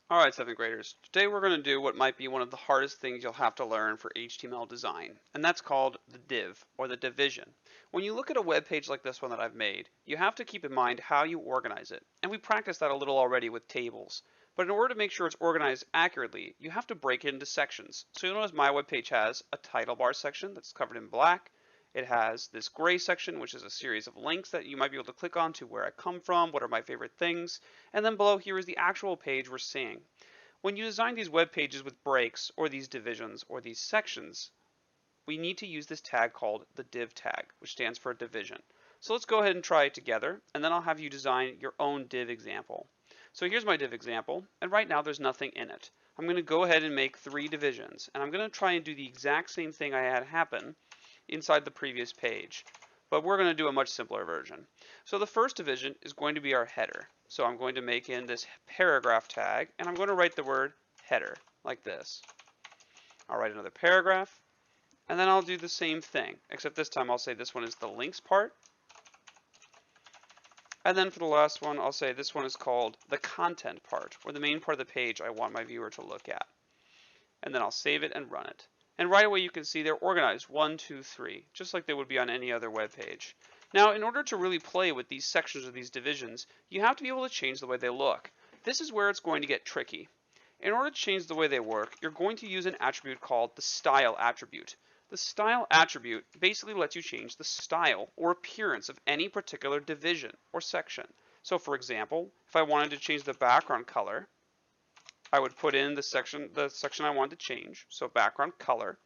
All right, 7th graders. Today we're going to do what might be one of the hardest things you'll have to learn for HTML design, and that's called the div, or the division. When you look at a web page like this one that I've made, you have to keep in mind how you organize it, and we practiced that a little already with tables. But in order to make sure it's organized accurately, you have to break it into sections. So you'll notice my web page has a title bar section that's covered in black. It has this gray section, which is a series of links that you might be able to click on to where I come from, what are my favorite things, and then below here is the actual page we're seeing. When you design these web pages with breaks or these divisions or these sections, we need to use this tag called the div tag, which stands for division. So let's go ahead and try it together, and then I'll have you design your own div example. So here's my div example, and right now there's nothing in it. I'm going to go ahead and make 3 divisions, and I'm going to try and do the exact same thing I had happen inside the previous page. But we're going to do a much simpler version. So the first division is going to be our header. So I'm going to make in this paragraph tag, and I'm going to write the word header like this. I'll write another paragraph, and then I'll do the same thing, except this time I'll say this one is the links part. And then for the last one, I'll say this one is called the content part, or the main part of the page I want my viewer to look at. And then I'll save it and run it. And right away you can see they're organized 1, 2, 3, just like they would be on any other web page. Now, in order to really play with these sections or these divisions, you have to be able to change the way they look. This is where it's going to get tricky. In order to change the way they work, you're going to use an attribute called the style attribute. The style attribute basically lets you change the style or appearance of any particular division or section. So for example, if I wanted to change the background color, I would put in the section I wanted to change, so background color,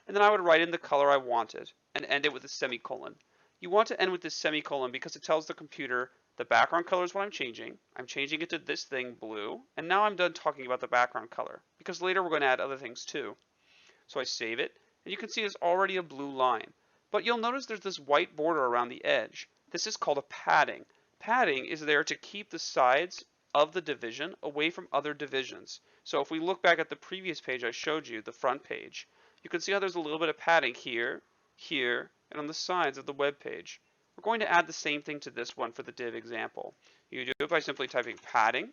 and then I would write in the color I wanted and end it with a semicolon. You want to end with this semicolon because it tells the computer the background color is what I'm changing it to this thing, blue, and now I'm done talking about the background color because later we're going to add other things too. So I save it, and you can see it's already a blue line. But you'll notice there's this white border around the edge. This is called a padding. Padding is there to keep the sides of the division away from other divisions. So if we look back at the previous page I showed you, the front page, you can see how there's a little bit of padding here, here, and on the sides of the web page. We're going to add the same thing to this one for the div example. You do it by simply typing padding,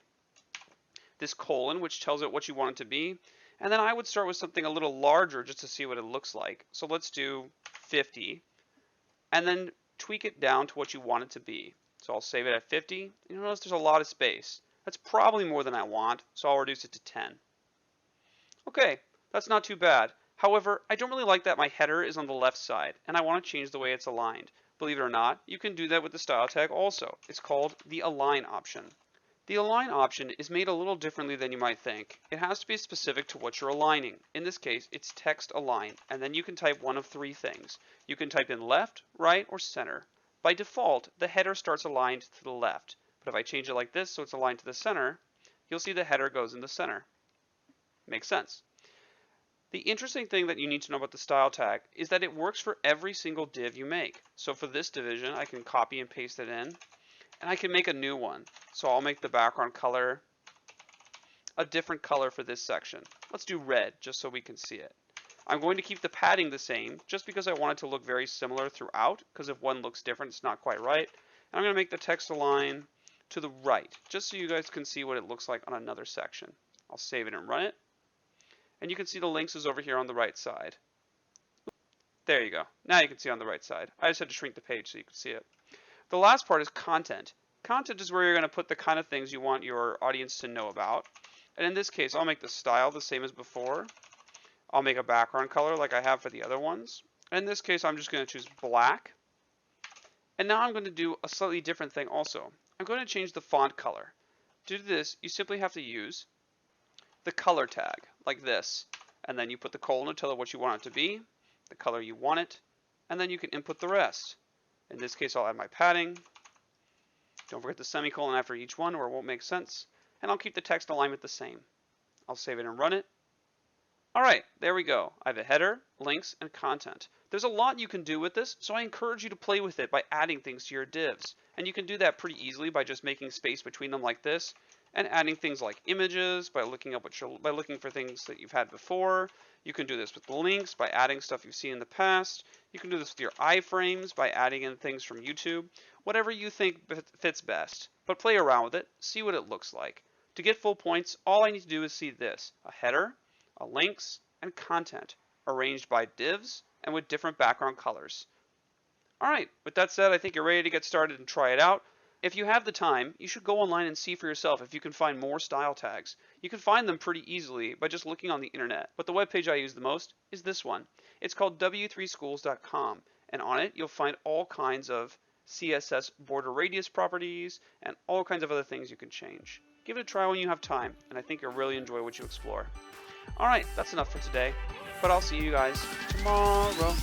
this colon, which tells it what you want it to be, and then I would start with something a little larger just to see what it looks like. So let's do 50, and then tweak it down to what you want it to be. So I'll save it at 50. You notice there's a lot of space. That's probably more than I want, so I'll reduce it to 10. Okay, that's not too bad. However, I don't really like that my header is on the left side, and I want to change the way it's aligned. Believe it or not, you can do that with the style tag also. It's called the align option. The align option is made a little differently than you might think. It has to be specific to what you're aligning. In this case, it's text align, and then you can type one of 3 things. You can type in left, right, or center. By default, the header starts aligned to the left, but if I change it like this so it's aligned to the center, you'll see the header goes in the center. Makes sense. The interesting thing that you need to know about the style tag is that it works for every single div you make. So for this division, I can copy and paste it in, and I can make a new one. So I'll make the background color a different color for this section. Let's do red just so we can see it. I'm going to keep the padding the same just because I want it to look very similar throughout, because if one looks different, it's not quite right. And I'm going to make the text align to the right just so you guys can see what it looks like on another section. I'll save it and run it. And you can see the links is over here on the right side. There you go. Now you can see on the right side. I just had to shrink the page so you can see it. The last part is content. Content is where you're going to put the kind of things you want your audience to know about. And in this case, I'll make the style the same as before. I'll make a background color like I have for the other ones. In this case, I'm just going to choose black. And now I'm going to do a slightly different thing also. I'm going to change the font color. To do this, you simply have to use the color tag like this. And then you put the colon to tell it what you want it to be, the color you want it, and then you can input the rest. In this case, I'll add my padding. Don't forget the semicolon after each one or it won't make sense. And I'll keep the text alignment the same. I'll save it and run it. Alright, there we go. I have a header, links, and content. There's a lot you can do with this, so I encourage you to play with it by adding things to your divs. And you can do that pretty easily by just making space between them like this, and adding things like images by looking for things that you've had before. You can do this with links by adding stuff you've seen in the past. You can do this with your iframes by adding in things from YouTube. Whatever you think fits best. But play around with it, see what it looks like. To get full points, all I need to do is see this: a header, a links, and content, arranged by divs and with different background colors. Alright, with that said, I think you're ready to get started and try it out. If you have the time, you should go online and see for yourself if you can find more style tags. You can find them pretty easily by just looking on the internet, but the webpage I use the most is this one. It's called w3schools.com, and on it you'll find all kinds of CSS border radius properties and all kinds of other things you can change. Give it a try when you have time, and I think you'll really enjoy what you explore. Alright, that's enough for today, but I'll see you guys tomorrow.